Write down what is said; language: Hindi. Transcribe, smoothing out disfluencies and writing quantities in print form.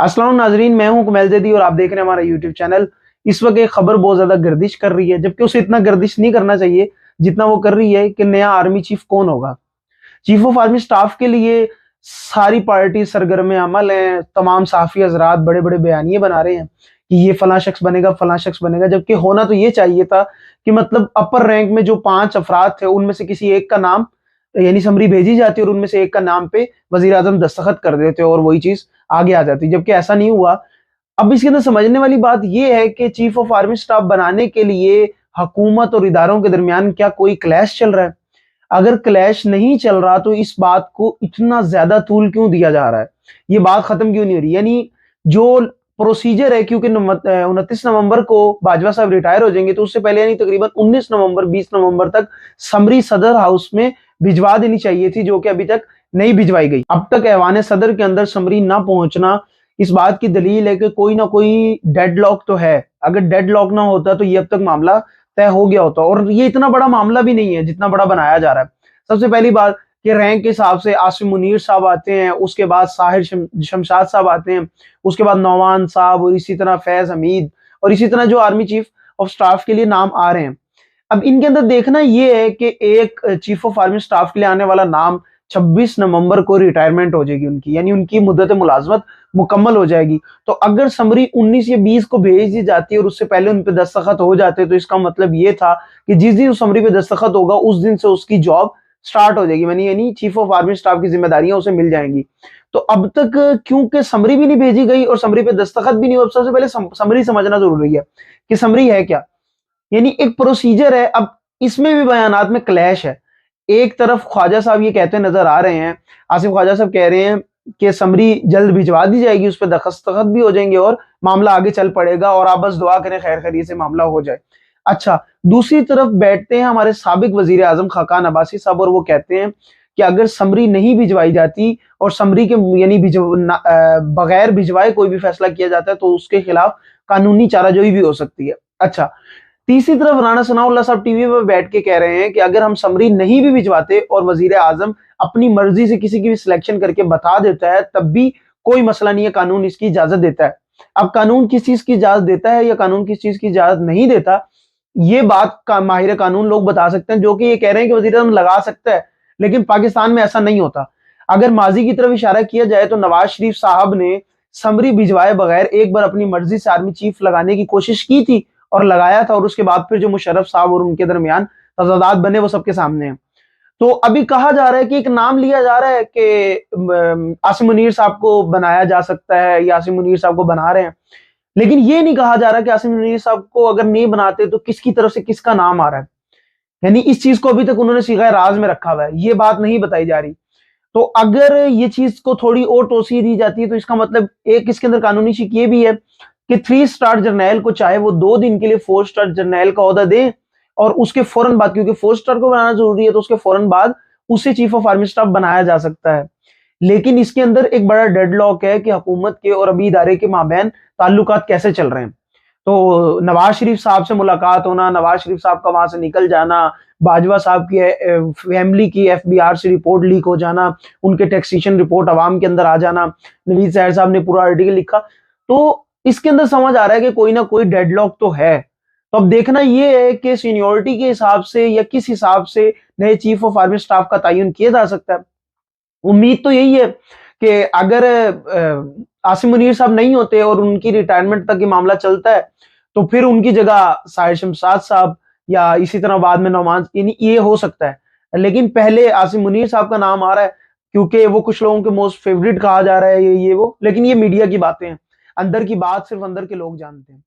अस्सलाम नाजरीन, मैं हूं कुमैल जैदी और आप देख रहे हैं हमारा यूट्यूब चैनल। इस वक्त एक खबर बहुत ज्यादा गर्दिश कर रही है, जबकि उसे इतना गर्दिश नहीं करना चाहिए जितना वो कर रही है कि नया आर्मी चीफ कौन होगा। चीफ ऑफ आर्मी स्टाफ के लिए सारी पार्टी सरगर्म अमल है। तमाम साफी हजरात बड़े बड़े बयानिए बना रहे हैं कि ये फला शख्स बनेगा, फला शख्स बनेगा, जबकि होना तो ये चाहिए था कि मतलब अपर रैंक में जो 5 अफराद थे उनमें से किसी एक का नाम यानी समरी भेजी जाती और उनमें से एक का नाम पे वजीर आजम दस्तखत कर देते और वही चीज आगे आ जाती, जबकि ऐसा नहीं हुआ। अब इसके अंदर समझने वाली बात यह है कि चीफ ऑफ आर्मी स्टाफ बनाने के लिए हुकूमत और इदारों के दरमियान क्या कोई क्लैश चल रहा है? अगर क्लैश नहीं चल रहा तो इस बात को इतना ज्यादा तूल क्यों दिया जा रहा है? ये बात खत्म क्यों नहीं हो रही? यानी जो प्रोसीजर है, क्योंकि 29 नवंबर को बाजवा साहब रिटायर हो जाएंगे, तो उससे पहले यानी तकरीबन 19 नवंबर 20 नवंबर तक समरी सदर हाउस में भिजवा देनी चाहिए थी, जो कि अभी तक नहीं भिजवाई गई। अब तक ऐवान सदर के अंदर समरी ना पहुंचना इस बात की दलील है कि कोई ना कोई डेडलॉक तो है। अगर डेडलॉक ना होता तो ये अब तक मामला तय हो गया होता, और ये इतना बड़ा मामला भी नहीं है जितना बड़ा बनाया जा रहा है। सबसे पहली बात कि रैंक के हिसाब से आसिम मुनीर साहब आते हैं, उसके बाद साहिर शमशाद साहब आते हैं, उसके बाद नौमान साहब, और इसी तरह फैज हमीद, और इसी तरह जो आर्मी चीफ ऑफ स्टाफ के लिए नाम आ रहे हैं। अब इनके अंदर देखना यह है कि एक चीफ ऑफ आर्मी स्टाफ के लिए आने वाला नाम 26 नवंबर को रिटायरमेंट हो जाएगी उनकी, यानी उनकी मुद्दत मुलाजमत मुकम्मल हो जाएगी। तो अगर समरी 19 या 20 को भेज दी जाती है और उससे पहले उन पे दस्तखत हो जाते, तो इसका मतलब ये था कि जिस दिन उस समरी पे दस्तखत होगा उस दिन से उसकी जॉब स्टार्ट हो जाएगी, यानी चीफ ऑफ आर्मी स्टाफ की जिम्मेदारियां उसे मिल जाएंगी। तो अब तक क्योंकि समरी भी नहीं भेजी गई और समरी पे दस्तखत भी नहीं हुआ, सबसे पहले समरी समझना जरूरी है कि समरी है क्या। यानी एक प्रोसीजर है। अब इसमें भी बयानात में क्लैश है। एक तरफ ख्वाजा साहब ये कहते नजर आ रहे हैं, आसिफ ख्वाजा साहब कह रहे हैं कि समरी जल्द भिजवा दी जाएगी, उस पर दस्तखत भी हो जाएंगे और मामला आगे चल पड़ेगा, और आप बस दुआ करें खैर खैरियत से मामला हो जाए। अच्छा, दूसरी तरफ बैठते हैं हमारे साबिक वजीर आजम खाकान अब्बासी साहब, और वो कहते हैं कि अगर समरी नहीं भिजवाई जाती और समरी के यानी बगैर भिजवाए कोई भी फैसला किया जाता है तो उसके खिलाफ कानूनी चाराजोई भी हो सकती है। अच्छा, तीसरी तरफ राणा सनाउल्लाह साहब टीवी पर बैठ के कह रहे हैं कि अगर हम समरी नहीं भी भिजवाते और वजीर आजम अपनी मर्जी से किसी की भी सिलेक्शन करके बता देता है, तब भी कोई मसला नहीं है, कानून इसकी इजाजत देता है। अब कानून किस चीज की इजाजत देता है या कानून किस चीज की इजाजत नहीं देता, ये बात का माहिर कानून लोग बता सकते हैं, जो कि ये कह रहे हैं कि वजीर आजम लगा सकता है, लेकिन पाकिस्तान में ऐसा नहीं होता। अगर माजी की तरफ इशारा किया जाए तो नवाज शरीफ साहब ने समरी भिजवाए बगैर एक बार अपनी मर्जी से आर्मी चीफ लगाने की कोशिश की थी और लगाया था, और उसके बाद फिर जो मुशर्रफ साहब और उनके दरमियान तजादात बने वो सबके सामने हैं। तो अभी कहा जा रहा है कि एक नाम लिया जा रहा है कि आसिम मुनीर साहब को बनाया जा सकता है या आसिम मुनीर साहब को बना रहे हैं, लेकिन ये नहीं कहा जा रहा कि आसिम मुनीर साहब को अगर नहीं बनाते तो किसकी तरफ से किसका नाम आ रहा है। यानी इस चीज को अभी तक उन्होंने सीगा राज में रखा हुआ है, ये बात नहीं बताई जा रही। तो अगर ये चीज को थोड़ी और तोसी दी जाती है तो इसका मतलब एक इसके अंदर कानूनी शिक ये भी है कि 3 स्टार जर्नैल को चाहे वो 2 दिन के लिए 4 स्टार जर्नैल का ओहदा दे, और उसके फौरन बाद, क्योंकि 4 स्टार को बनाना जरूरी है, तो उसके फौरन बाद उसे चीफ ऑफ आर्मी स्टाफ बनाया जा सकता है। लेकिन इसके अंदर एक बड़ा डेडलॉक है कि हुकूमत के और अभी इदारे के माबैन ताल्लुकात कैसे चल रहे हैं। तो नवाज शरीफ साहब से मुलाकात होना, नवाज शरीफ साहब का वहां से निकल जाना, बाजवा साहब की फैमिली की एफबीआर से रिपोर्ट लीक हो जाना, उनके टैक्सेशन रिपोर्ट अवाम के अंदर आ जाना, नवीद सहर साहब ने पूरा आर्टिकल लिखा, तो इसके अंदर समझ आ रहा है कि कोई ना कोई डेडलॉक तो है। तो अब देखना यह है कि सीनियोरिटी के हिसाब से या किस हिसाब से नए चीफ ऑफ आर्मी स्टाफ का तयन किया जा सकता है। उम्मीद तो यही है कि अगर आसिम मुनीर साहब नहीं होते और उनकी रिटायरमेंट तक ये मामला चलता है, तो फिर उनकी जगह साहिर शमशाद साहब या इसी तरह बाद में नौमान, ये हो सकता है। लेकिन पहले आसिम मुनीर साहब का नाम आ रहा है क्योंकि वो कुछ लोगों के मोस्ट फेवरेट कहा जा रहा है, ये वो, लेकिन ये मीडिया की बातें हैं, अंदर की बात सिर्फ अंदर के लोग जानते हैं।